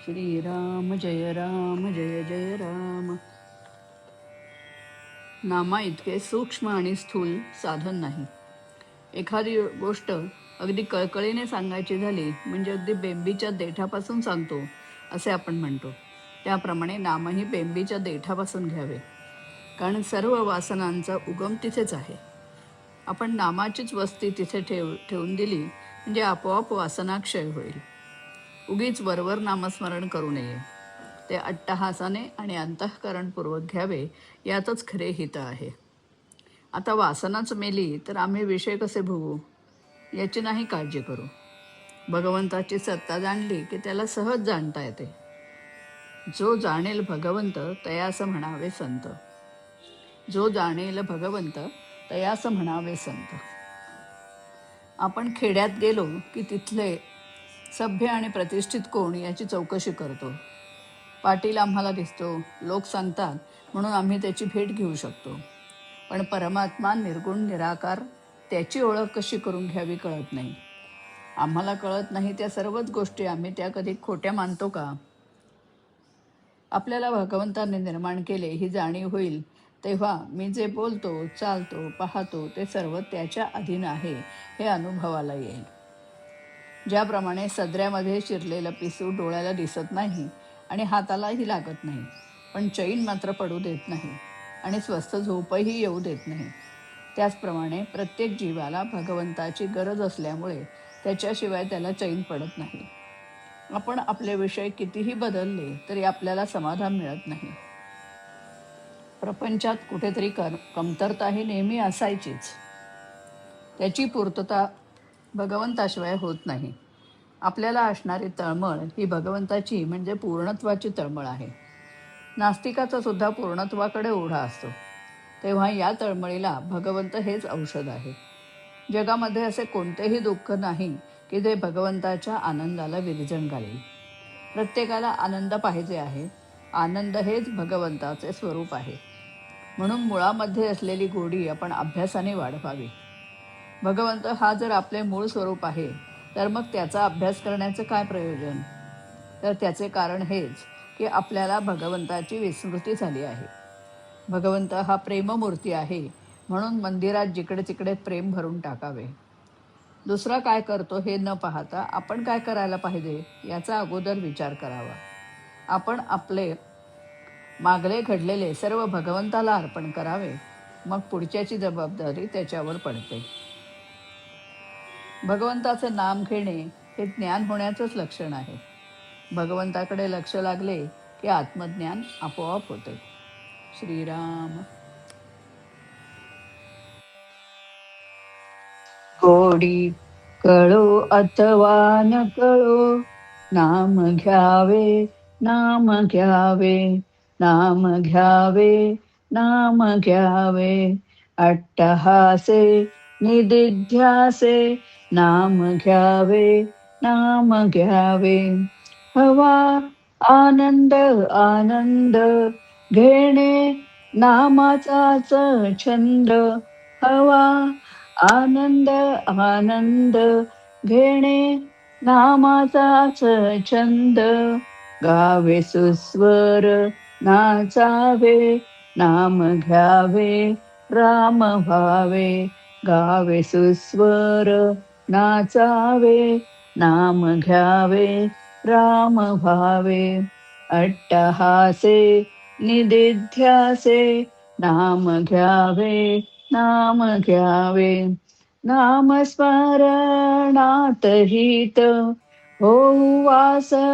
श्रीराम जय राम जय जय राम. नामा इतके सूक्ष्म आणि स्थूल साधन नाही. एखादी गोष्ट अगदी कळकळीने सांगायची झाली म्हणजे अगदी बेंबीच्या देठापासून सांगतो असे आपण म्हणतो. त्याप्रमाणे नामही बेंबीच्या देठापासून घ्यावे, कारण सर्व वासनांचा उगम तिथेच आहे. आपण नामाचीच वस्ती तिथे ठेवून दिली म्हणजे आपोआप वासनाक्षय होईल. उगीच वरवर नामस्मरण करू नये. ते अट्टहासाने आणि अंतःकरणपूर्वक घ्यावे, यातच खरे हित आहे. आता वासनाच मेली तर आम्ही विषय कसे भोगू याची नाही काळजी करू. भगवंताची सत्ता जाणली की त्याला सहज जाणता येते. जो जाणेल भगवंत तयास म्हणावे संत. जो जाणेल भगवंत तयास म्हणावे संत. आपण खेड्यात गेलो की तिथले सभ्य आणि प्रतिष्ठित कोण याची चौकशी करतो. पाटील आम्हाला दिसतो, लोक सांगतात म्हणून आम्ही त्याची भेट घेऊ शकतो. पण परमात्मा निर्गुण निराकार, त्याची ओळख कशी करून घ्यावी कळत नाही. आम्हाला कळत नाही त्या सर्वच गोष्टी आम्ही त्या कधी खोट्या मानतो का? आपल्याला भगवंताने निर्माण केले ही जाणीव होईल तेव्हा मी जे बोलतो, चालतो, पाहतो ते सर्व त्याच्या अधीन आहे हे अनुभवाला येईल. ज्याप्रमाणे सदऱ्यामध्ये शिरलेलं पिसू डोळ्याला दिसत नाही आणि हातालाही लागत नाही, पण चैन मात्र पडू देत नाही आणि स्वस्थ झोपही येऊ देत नाही, त्याचप्रमाणे प्रत्येक जीवाला भगवंताची गरज असल्यामुळे त्याच्याशिवाय त्याला चैन पडत नाही. आपण आपले विषय कितीही बदलले तरी आपल्याला समाधान मिळत नाही. प्रपंचात कुठेतरी कमतरता ही नेहमी असायचीच. त्याची पूर्तता भगवंताशिवाय होत नाही. आपल्याला असणारी तळमळ ही भगवंताची म्हणजे पूर्णत्वाची तळमळ आहे. नास्तिकाचा सुद्धा पूर्णत्वाकडे ओढा असतो. तेव्हा या तळमळीला भगवंत हेच औषध आहे. जगामध्ये असे कोणतेही दुःख नाही की जे भगवंताच्या आनंदाला विरजण घालेल. प्रत्येकाला आनंद पाहिजे आहे. आनंद हेच भगवंताचे स्वरूप आहे. म्हणून मुळामध्ये असलेली गोडी आपण अभ्यासाने वाढवावी. भगवंत हा जर आपले मूळ स्वरूप आहे तर मग त्याचा अभ्यास करण्याचं काय प्रयोजन? तर त्याचे कारण हेच की आपल्याला भगवंताची विस्मृती झाली आहे. भगवंत हा प्रेममूर्ती आहे, म्हणून मंदिरात जिकडे तिकडे प्रेम भरून टाकावे. दुसरा काय करतो हे न पाहता आपण काय करायला पाहिजे याचा अगोदर विचार करावा. आपण आपले मागले घडलेले सर्व भगवंताला अर्पण करावे, मग पुढच्याची जबाबदारी त्याच्यावर पडते. भगवंताचे नाम घेणे हे ज्ञान होण्याचंच लक्षण आहे. भगवंताकडे लक्ष लागले की आत्मज्ञान आपोआप होते. श्रीराम. गोडी कळो अथवा न कळो, नाम घ्यावे, नाम घ्यावे, नाम घ्यावे, नाम घ्यावे. अट्टहासे निदिध्यासे, नाम घ्यावे, नाम घ्यावे. हवा आनंद आनंद घेणे, नामाचाच छंद. हवा आनंद आनंद घेणे, नामाचाच छंद. गावे सुस्वर नाचावे, नाम घ्यावे, राम व्हावे. गावे सुस्वर नाचावे, नाम घ्यावे, राम व्हावे. अट्टहासे निदिध्यासे, नाम घ्यावे, नाम घ्यावे. नामस्मरणात हित, होऊ वासनारहित.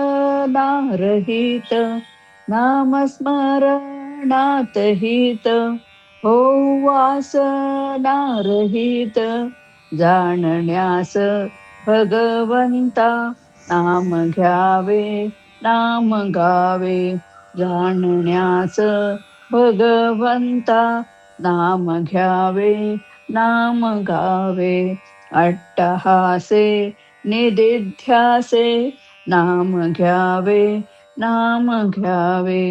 नामस्मरणात हित, होऊ वासनारहित. जाणण्यास भगवंता, नाम घ्यावे, नाम गावे. जाणण्यास भगवंता, नाम घ्यावे, नाम गावे. अट्टहासे निदिध्यासे, नाम घ्यावे, नाम घ्यावे.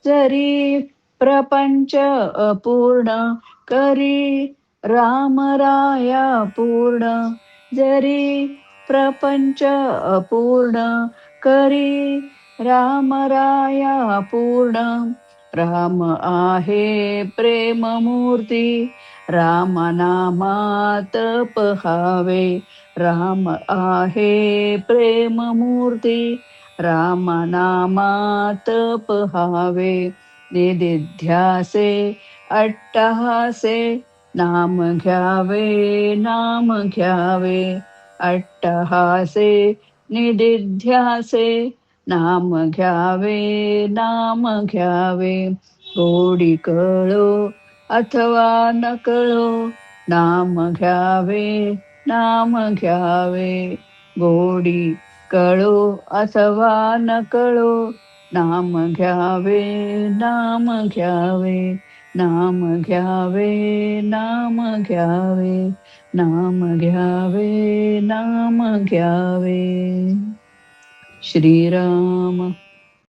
जरी प्रपंच अपूर्ण, करी राम राया पूर्ण. जरी प्रपंच अपूर्ण, करी राम राया पूर्ण, राम आहे प्रेममूर्ती. राम नामात पहावे, राम आहे प्रेममूर्ती. राम नामात पहावे, निदिध्यासे अट्टहासे. नाम घ्यावे, नाम घ्यावे, अट्टहासे निदिध्यासे. नाम घ्यावे, नाम घ्यावे, गोडी कळो अथवा न कळो. नाम घ्यावे, नाम घ्यावे, गोडी कळो अथवा न कळो. नाम घ्यावे, नाम घ्यावे, नाम घ्यावे, नाम घ्यावे, नाम घ्यावे, नाम घ्यावे. श्रीराम